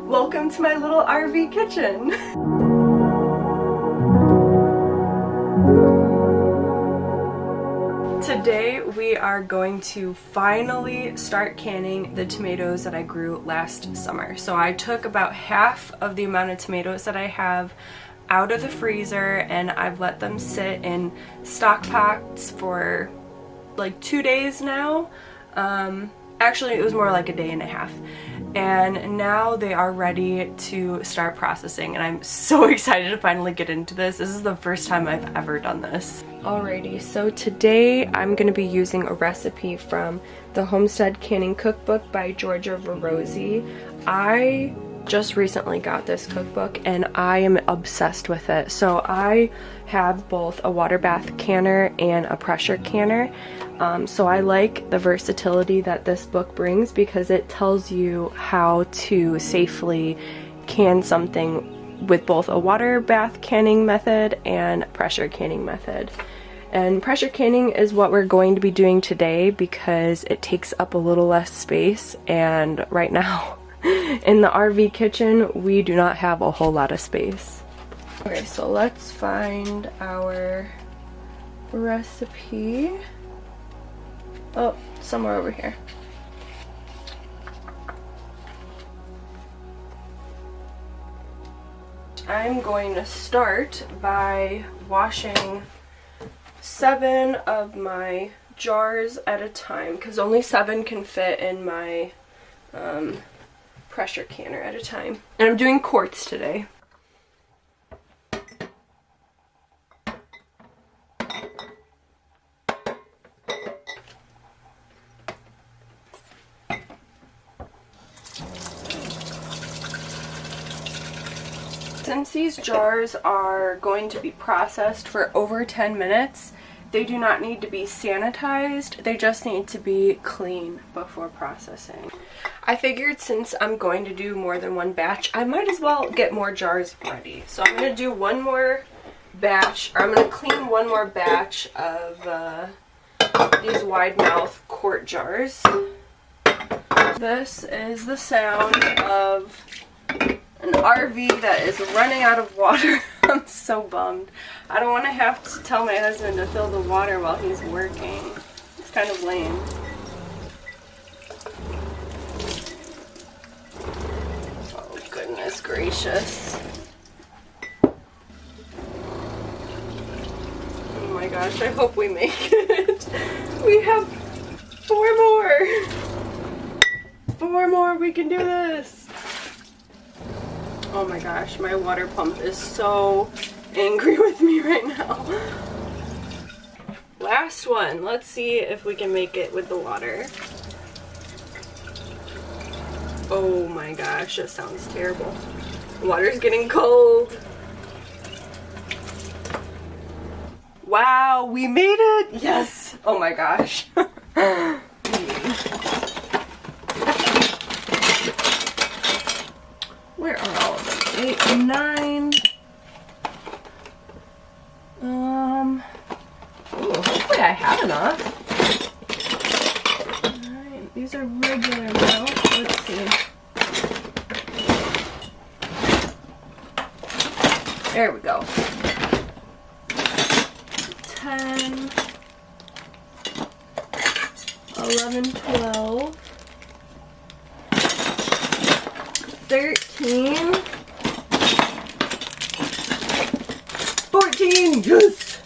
Welcome to my little RV kitchen. Today we are going to finally start canning the tomatoes that I grew last summer. So I took about half of the amount of tomatoes that I have out of the freezer and I've let them sit in stock pots for like 2 days now. Actually it was more like a day and a half. And now they are ready to start processing and I'm so excited to finally get into this. This is the first time I've ever done this. Alrighty, so today I'm going to be using a recipe from the Homestead Canning Cookbook by Georgia Verozzi. I just recently got this cookbook and I am obsessed with it. So I have both a water bath canner and a pressure canner. So I like the versatility that this book brings because it tells you how to safely can something with both a water bath canning method and pressure canning method. And pressure canning is what we're going to be doing today because it takes up a little less space, and right now in the RV kitchen we do not have a whole lot of space. Okay, so let's find our recipe. Oh, somewhere over here. I'm going to start by washing 7 of my jars at a time because only 7 can fit in my pressure canner at a time. And I'm doing quarts today. Since these jars are going to be processed for over 10 minutes, they do not need to be sanitized, they just need to be clean before processing. I figured since I'm going to do more than one batch, I might as well get more jars ready. So I'm going to do one more batch, or I'm going to clean one more batch of these wide mouth quart jars. This is the sound of an RV that is running out of water. I'm so bummed. I don't want to have to tell my husband to fill the water while he's working. It's kind of lame. Oh goodness gracious. Oh my gosh, I hope we make it. We have 4 more. 4 more, we can do this. Oh my gosh, my water pump is so angry with me right now. Last one. Let's see if we can make it with the water. Oh my gosh, that sounds terrible. The water's getting cold. Wow, we made it! Yes! Oh my gosh. Where are all of them? 8 and 9. Ooh, hopefully I have enough. Alright, these are regular milk. Let's see. There we go. 10, 11, 12, 13, 14, yes!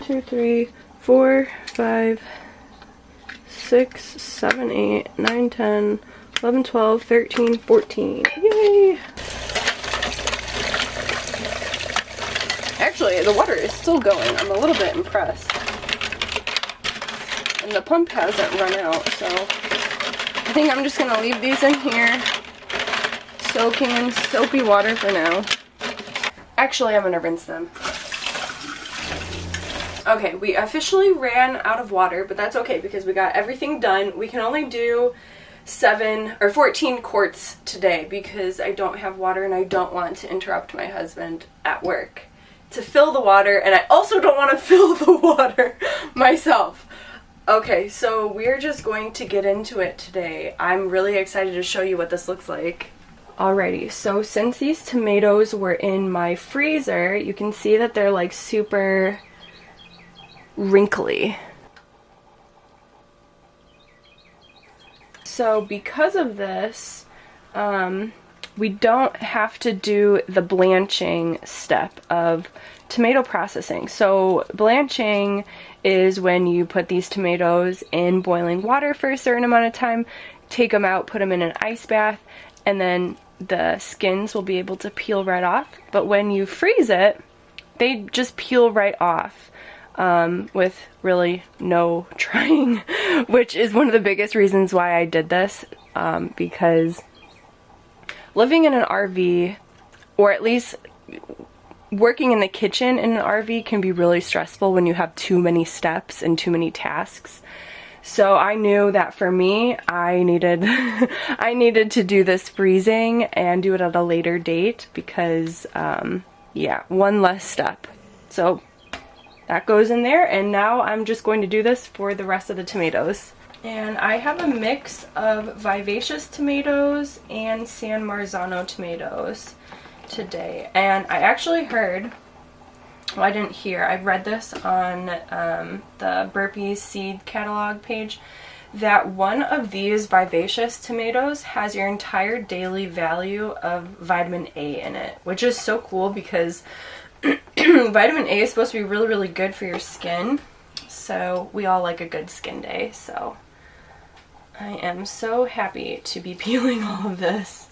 2, 3, 4, 5, 6, 7, 8, 9, 10, 11, 12, 13, 14. Yay! Actually, the water is still going. I'm a little bit impressed. And the pump hasn't run out, so I think I'm just going to leave these in here, soaking in soapy water for now. Actually, I'm going to rinse them. Okay, we officially ran out of water, but that's okay because we got everything done. We can only do 7 or 14 quarts today because I don't have water and I don't want to interrupt my husband at work to fill the water, and I also don't want to fill the water myself. Okay, so we're just going to get into it today. I'm really excited to show you what this looks like. Alrighty, so since these tomatoes were in my freezer, you can see that they're like super wrinkly. So because of this, we don't have to do the blanching step of tomato processing. So blanching is when you put these tomatoes in boiling water for a certain amount of time, take them out, put them in an ice bath, and then the skins will be able to peel right off. But when you freeze it, they just peel right off with really no trying, which is one of the biggest reasons why I did this, because living in an RV, or at least working in the kitchen in an RV, can be really stressful when you have too many steps and too many tasks. So I knew that for me, I needed I needed to do this freezing and do it at a later date because, yeah, one less step. So that goes in there, and now I'm just going to do this for the rest of the tomatoes. And I have a mix of vivacious tomatoes and San Marzano tomatoes today. And I actually heard, well, I didn't hear, I read this on the Burpees seed catalog page, that one of these vivacious tomatoes has your entire daily value of vitamin A in it, which is so cool because vitamin A is supposed to be really, really good for your skin. So we all like a good skin day, so I am so happy to be peeling all of this.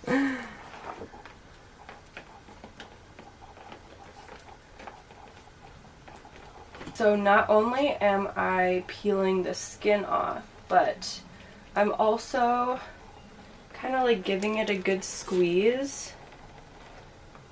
So not only am I peeling the skin off, but I'm also kind of like giving it a good squeeze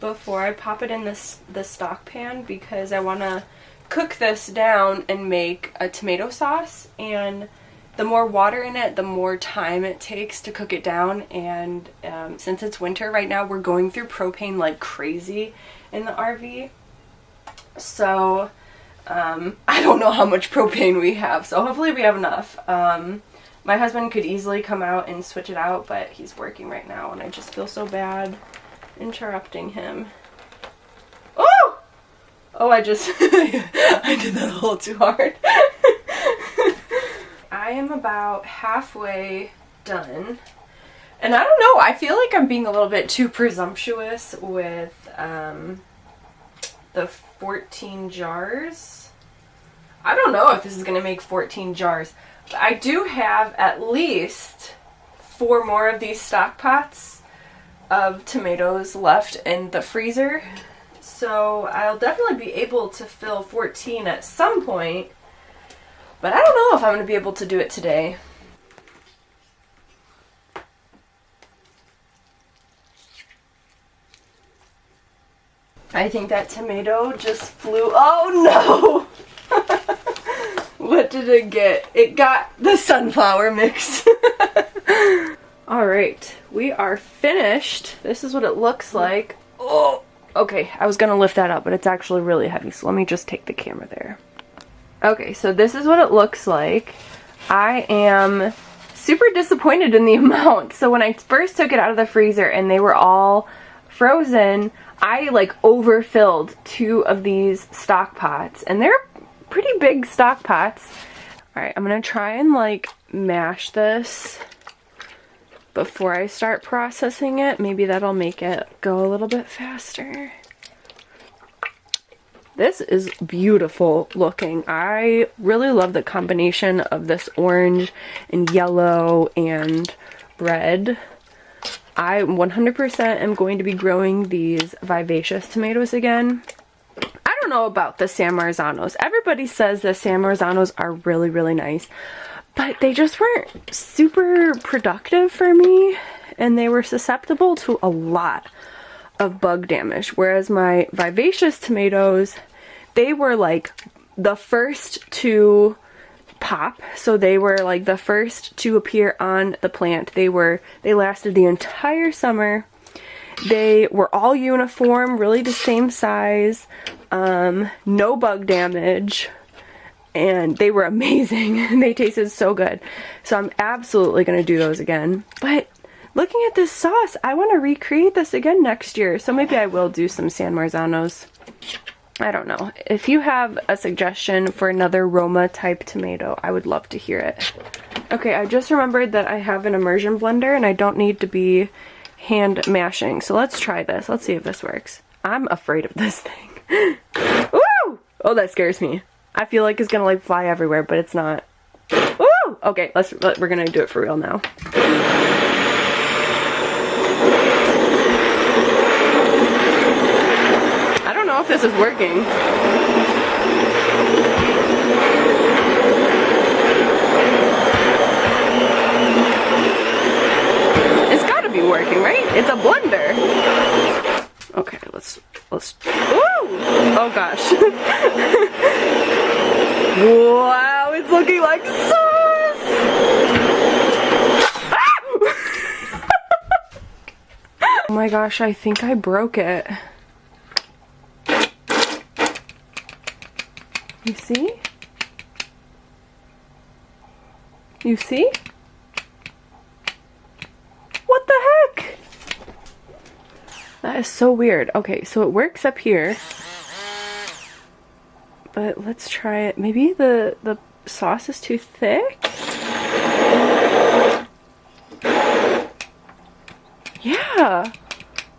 before I pop it in the stock pan, because I want to cook this down and make a tomato sauce, and the more water in it, the more time it takes to cook it down. And since it's winter right now, we're going through propane like crazy in the RV. So I don't know how much propane we have, so hopefully we have enough. My husband could easily come out and switch it out, but he's working right now, and I just feel so bad interrupting him. Oh! Oh, I just I did that a little too hard. I am about halfway done. And I don't know, I feel like I'm being a little bit too presumptuous with the 14 jars. I don't know if this is going to make 14 jars. But I do have at least 4 more of these stock pots of tomatoes left in the freezer. So I'll definitely be able to fill 14 at some point. But I don't know if I'm going to be able to do it today. I think that tomato just flew. Oh no! What did it get? It got the sunflower mix. Alright, we are finished. This is what it looks like. Oh! Okay, I was gonna lift that up, but it's actually really heavy, so let me just take the camera there. Okay, so this is what it looks like. I am super disappointed in the amount. So when I first took it out of the freezer and they were all frozen, I like overfilled 2 of these stock pots, and they're pretty big stock pots. Alright, I'm gonna try and like mash this before I start processing it. Maybe that'll make it go a little bit faster. This is beautiful looking. I really love the combination of this orange and yellow and red. I 100% am going to be growing these vivacious tomatoes again. I don't know about the San Marzanos. Everybody says the San Marzanos are really, really nice, but they just weren't super productive for me, and they were susceptible to a lot of bug damage. Whereas my vivacious tomatoes, they were like the first to pop, so they were like the first to appear on the plant. They lasted the entire summer. They were all uniform, really the same size, no bug damage, and they were amazing. They tasted so good. So I'm absolutely gonna do those again. But looking at this sauce, I want to recreate this again next year. So maybe I will do some San Marzanos. I don't know. If you have a suggestion for another Roma type tomato, I would love to hear it. Okay, I just remembered that I have an immersion blender and I don't need to be hand mashing. So let's try this. Let's see if this works. I'm afraid of this thing. Woo! Oh, that scares me. I feel like it's gonna like fly everywhere, but it's not. Woo! Okay, we're gonna do it for real now. I don't know if this is working. It's gotta be working, right? It's a blender. Okay, let's. Ooh! Oh gosh. Wow, it's looking like sauce! Ah! Oh my gosh, I think I broke it. You see? You see? What the heck? That is so weird. Okay, so it works up here. But let's try it. Maybe the sauce is too thick? Yeah.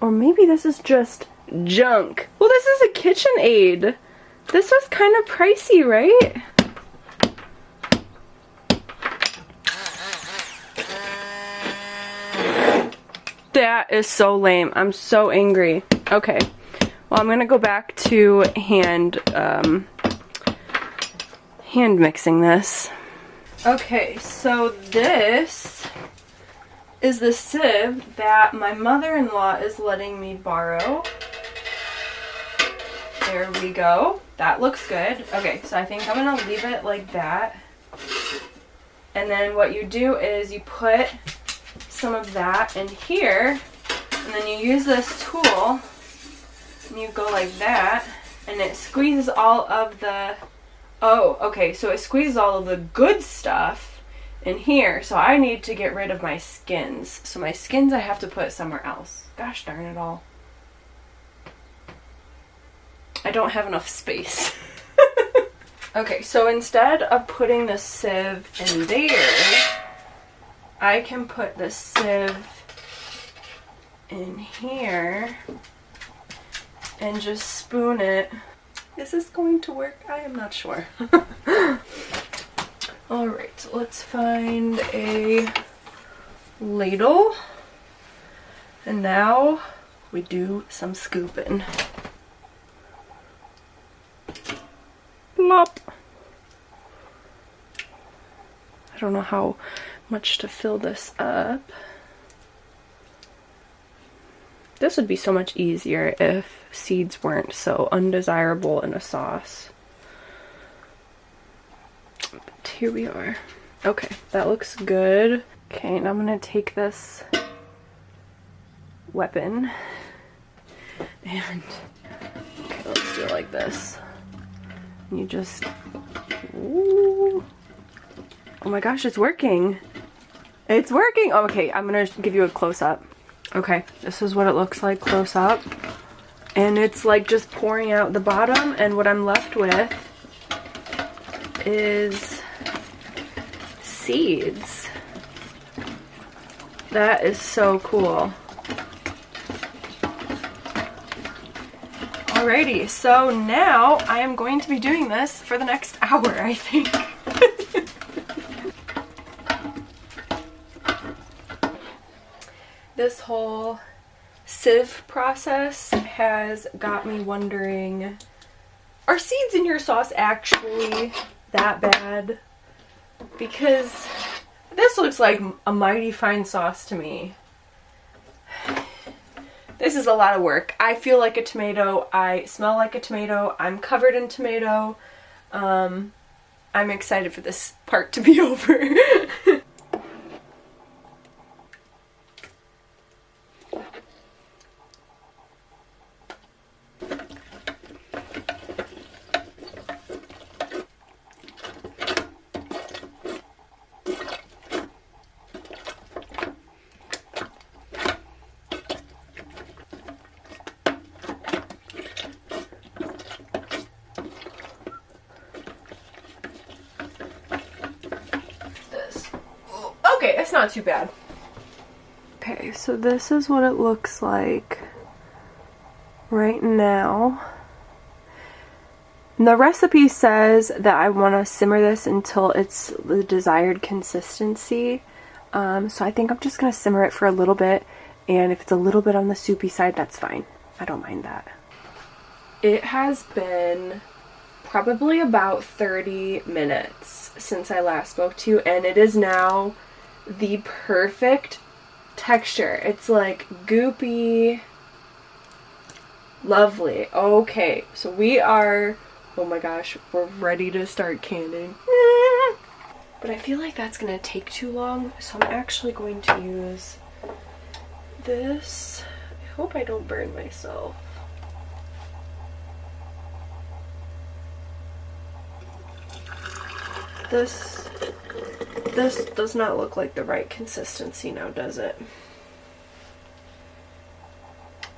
Or maybe this is just junk. Well, this is a KitchenAid. This was kind of pricey, right? That is so lame. I'm so angry. Okay. Well, I'm gonna go back to hand mixing this. Okay, so this is the sieve that my mother-in-law is letting me borrow. There we go. That looks good. Okay, so I think I'm gonna leave it like that. And then what you do is you put some of that in here, and then you use this tool, and you go like that, and it squeezes all of the, oh, okay, so it squeezes all of the good stuff in here. So I need to get rid of my skins. So my skins I have to put somewhere else. Gosh darn it all. I don't have enough space. Okay, so instead of putting the sieve in there, I can put the sieve in here and just spoon it. Is this going to work? I am not sure. Alright, so let's find a ladle. And now we do some scooping. Plop. I don't know how much to fill this up. This would be so much easier if seeds weren't so undesirable in a sauce. But here we are. Okay, that looks good. Okay, and I'm gonna take this weapon and, okay, let's do it like this. You just, ooh. Oh my gosh, it's working. It's working. Oh, okay, I'm gonna give you a close-up. Okay, this is what it looks like close up. And it's like just pouring out the bottom, and what I'm left with is seeds. That is so cool. Alrighty, so now I am going to be doing this for the next hour, I think. This whole sieve process has got me wondering, are seeds in your sauce actually that bad? Because this looks like a mighty fine sauce to me. This is a lot of work. I feel like a tomato. I smell like a tomato. I'm covered in tomato. I'm excited for this part to be over. it's not too bad. Okay, so this is what it looks like right now. The recipe says that I want to simmer this until it's the desired consistency. So I think I'm just going to simmer it for a little bit, and if it's a little bit on the soupy side, that's fine. I don't mind that. It has been probably about 30 minutes since I last spoke to you, and it is now the perfect texture. It's like goopy, lovely. Okay, so we are, oh my gosh, we're ready to start canning. But I feel like that's gonna take too long, so I'm actually going to use this. I hope I don't burn myself. This does not look like the right consistency now, does it?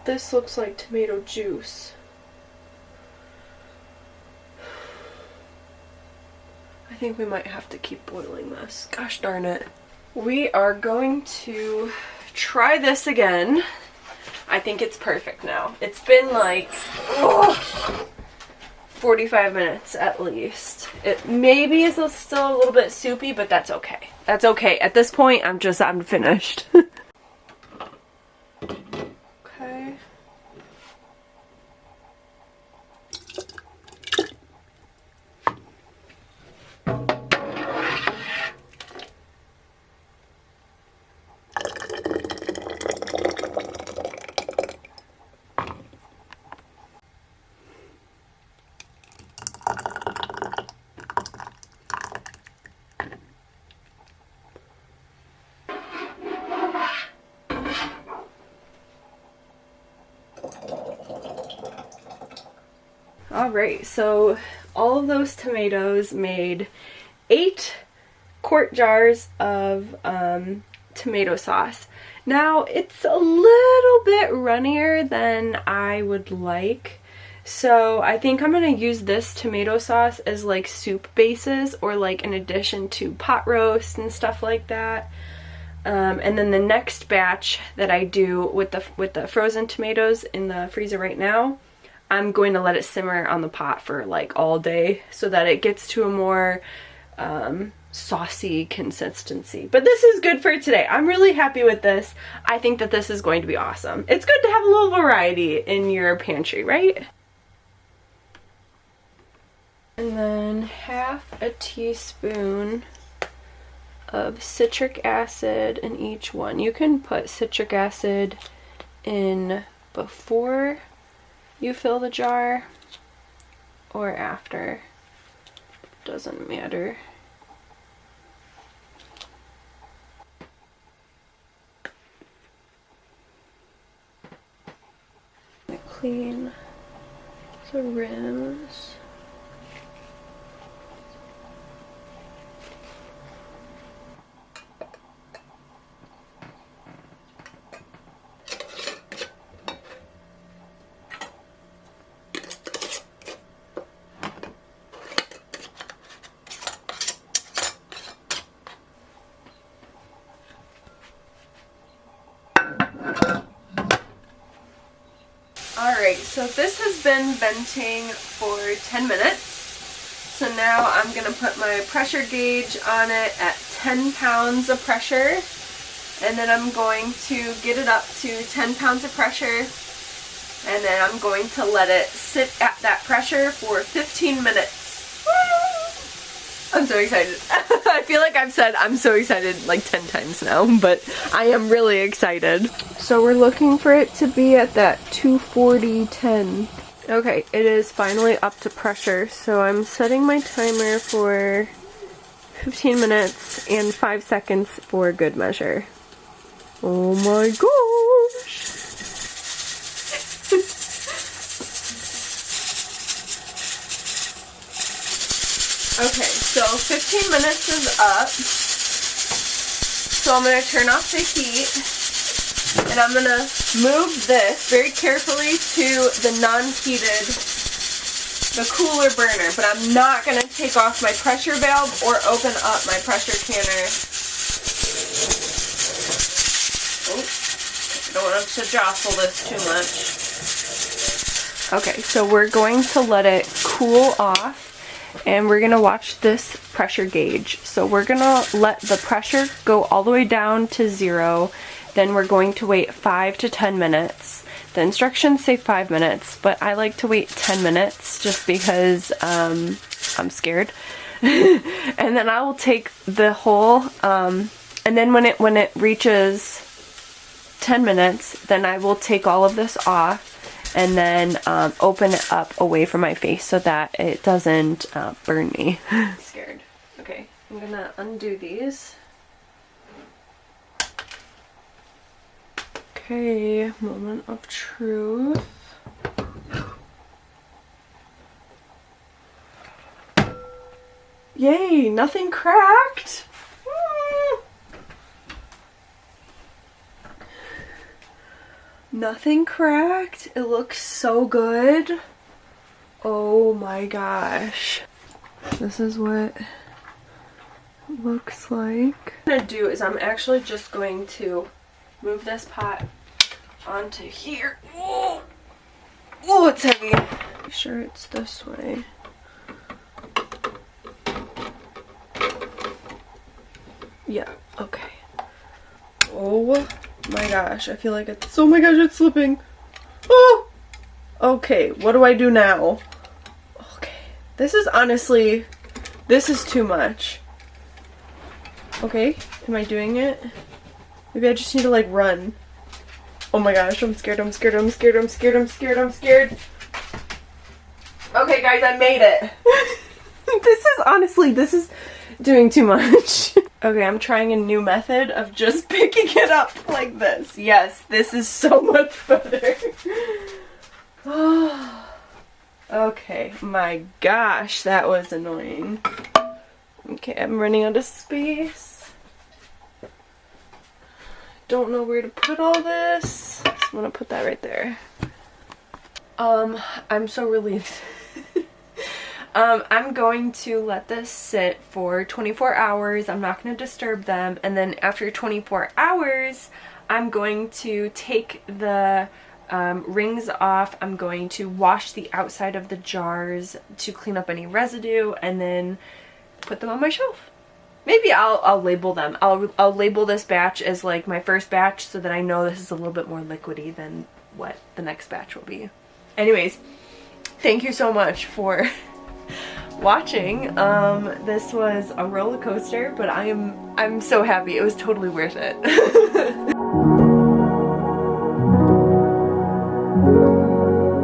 This looks like tomato juice. I think we might have to keep boiling this. Gosh darn it. We are going to try this again. I think it's perfect now. It's been like 45 minutes at least. It maybe is still a little bit soupy, but that's okay. That's okay. At this point, I'm finished. Okay. Alright, so all of those tomatoes made 8 quart jars of tomato sauce. Now, it's a little bit runnier than I would like, so I think I'm going to use this tomato sauce as like soup bases or like an addition to pot roast and stuff like that. And then the next batch that I do with the frozen tomatoes in the freezer right now, I'm going to let it simmer on the pot for like all day so that it gets to a more saucy consistency. But this is good for today. I'm really happy with this. I think that this is going to be awesome. It's good to have a little variety in your pantry, right? And then half a teaspoon of citric acid in each one. You can put citric acid in before you fill the jar or after. Doesn't matter. Clean the rims. Alright, so this has been venting for 10 minutes. So now I'm going to put my pressure gauge on it at 10 pounds of pressure. And then I'm going to get it up to 10 pounds of pressure. And then I'm going to let it sit at that pressure for 15 minutes. I'm so excited. I feel like I've said I'm so excited like 10 times now, but I am really excited. So we're looking for it to be at that 240-10. Okay, it is finally up to pressure, so I'm setting my timer for 15 minutes and 5 seconds for good measure. Oh my gosh! Okay, so 15 minutes is up. So I'm going to turn off the heat. And I'm going to move this very carefully to the non-heated, the cooler burner. But I'm not going to take off my pressure valve or open up my pressure canner. Oh, I don't want to jostle this too much. Okay, so we're going to let it cool off. And we're gonna watch this pressure gauge. So we're gonna let the pressure go all the way down to 0. Then we're going to wait 5 to 10 minutes. The instructions say 5 minutes, but I like to wait 10 minutes just because I'm scared. And then I will take the whole, and then when it reaches 10 minutes, then I will take all of this off and then open it up away from my face so that it doesn't burn me. Scared. Okay, I'm gonna undo these. Okay, moment of truth. Yay, nothing cracked. Nothing cracked. It looks so good. Oh my gosh. This is what it looks like. What I'm gonna do is I'm actually just going to move this pot onto here. Oh, it's heavy. Make sure it's this way. Yeah, okay. Oh my gosh, I feel like it's, oh my gosh, it's slipping. Oh! Okay, what do I do now? Okay, this is honestly, this is too much. Okay, am I doing it? Maybe I just need to like run. Oh my gosh, I'm scared, I'm scared, I'm scared, I'm scared, I'm scared, I'm scared. Okay guys, I made it. This is honestly, this is doing too much. Okay, I'm trying a new method of just picking it up like this. Yes, this is so much better. Okay, my gosh, that was annoying. Okay, I'm running out of space. Don't know where to put all this. So I'm gonna put that right there. I'm so relieved. I'm going to let this sit for 24 hours. I'm not going to disturb them. And then after 24 hours, I'm going to take the rings off. I'm going to wash the outside of the jars to clean up any residue and then put them on my shelf. Maybe I'll label them. I'll label this batch as like my first batch so that I know this is a little bit more liquidy than what the next batch will be. Anyways, thank you so much for watching. This was a roller coaster, but I'm so happy. It was totally worth it.